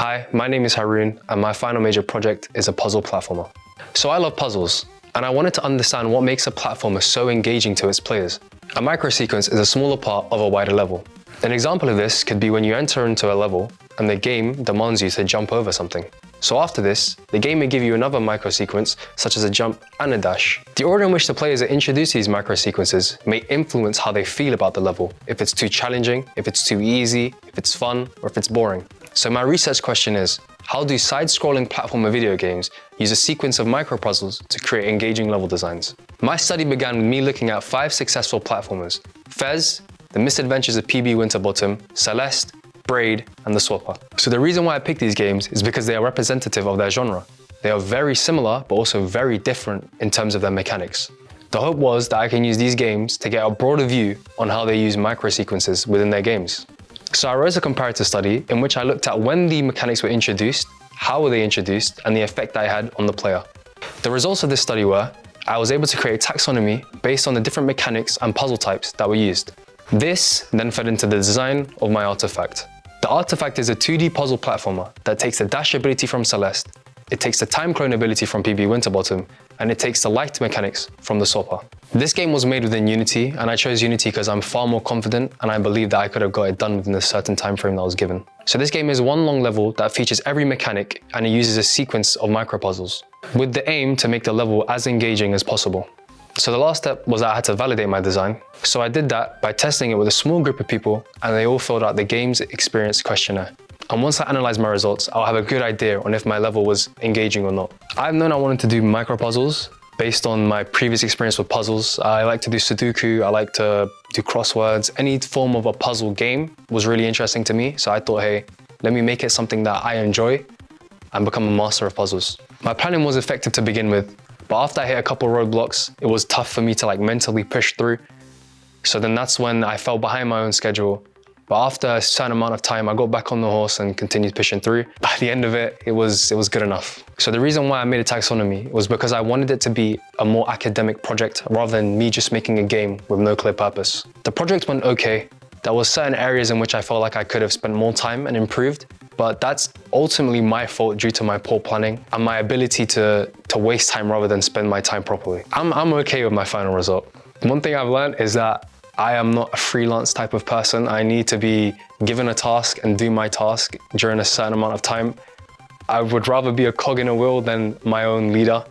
Hi, my name is Harun, and my final major project is a puzzle platformer. So I love puzzles, and I wanted to understand what makes a platformer so engaging to its players. A microsequence is a smaller part of a wider level. An example of this could be when you enter into a level and the game demands you to jump over something. So after this, the game may give you another microsequence, such as a jump and a dash. The order in which the players are introduced to these microsequences may influence how they feel about the level, if it's too challenging, if it's too easy, if it's fun, or if it's boring. So my research question is, how do side-scrolling platformer video games use a sequence of micro-puzzles to create engaging level designs? My study began with me looking at 5 successful platformers: Fez, The Misadventures of PB Winterbottom, Celeste, Braid, and The Swapper. So the reason why I picked these games is because they are representative of their genre. They are very similar, but also very different in terms of their mechanics. The hope was that I can use these games to get a broader view on how they use microsequences within their games. So I wrote a comparative study in which I looked at when the mechanics were introduced, how were they introduced, and the effect they had on the player. The results of this study were, I was able to create a taxonomy based on the different mechanics and puzzle types that were used. This then fed into the design of my artefact. The artefact is a 2D puzzle platformer that takes the dash ability from Celeste, it takes the time clone ability from PB Winterbottom, and it takes the light mechanics from the Swapper. This game was made within Unity, and I chose Unity because I'm far more confident and I believe that I could have got it done within a certain time frame that was given. So this game is one long level that features every mechanic, and it uses a sequence of micro-puzzles, with the aim to make the level as engaging as possible. So the last step was that I had to validate my design. So I did that by testing it with a small group of people, and they all filled out the game's experience questionnaire. And once I analyzed my results, I'll have a good idea on if my level was engaging or not. I've known I wanted to do micro puzzles based on my previous experience with puzzles. I like to do Sudoku, I like to do crosswords. Any form of a puzzle game was really interesting to me. So I thought, hey, let me make it something that I enjoy and become a master of puzzles. My planning was effective to begin with, but after I hit a couple roadblocks, it was tough for me to mentally push through. So then that's when I fell behind my own schedule. But after a certain amount of time, I got back on the horse and continued pushing through. By the end of it, it was good enough. So the reason why I made a taxonomy was because I wanted it to be a more academic project rather than me just making a game with no clear purpose. The project went okay. There were certain areas in which I felt like I could have spent more time and improved, but that's ultimately my fault due to my poor planning and my ability to waste time rather than spend my time properly. I'm okay with my final result. One thing I've learned is that I am not a freelance type of person. I need to be given a task and do my task during a certain amount of time. I would rather be a cog in a wheel than my own leader.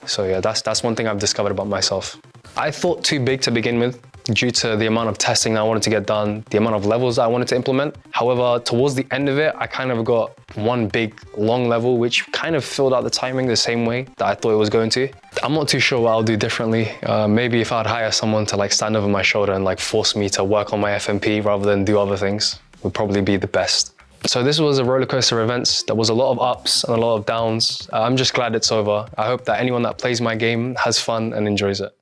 So yeah, that's one thing I've discovered about myself. I thought too big to begin with due to the amount of testing I wanted to get done, the amount of levels I wanted to implement. However, towards the end of it, I kind of got one big long level, which kind of filled out the timing the same way that I thought it was going to. I'm not too sure what I'll do differently. Maybe if I'd hire someone to stand over my shoulder and force me to work on my FMP rather than do other things would probably be the best. So this was a roller coaster of events. There was a lot of ups and a lot of downs. I'm just glad it's over. I hope that anyone that plays my game has fun and enjoys it.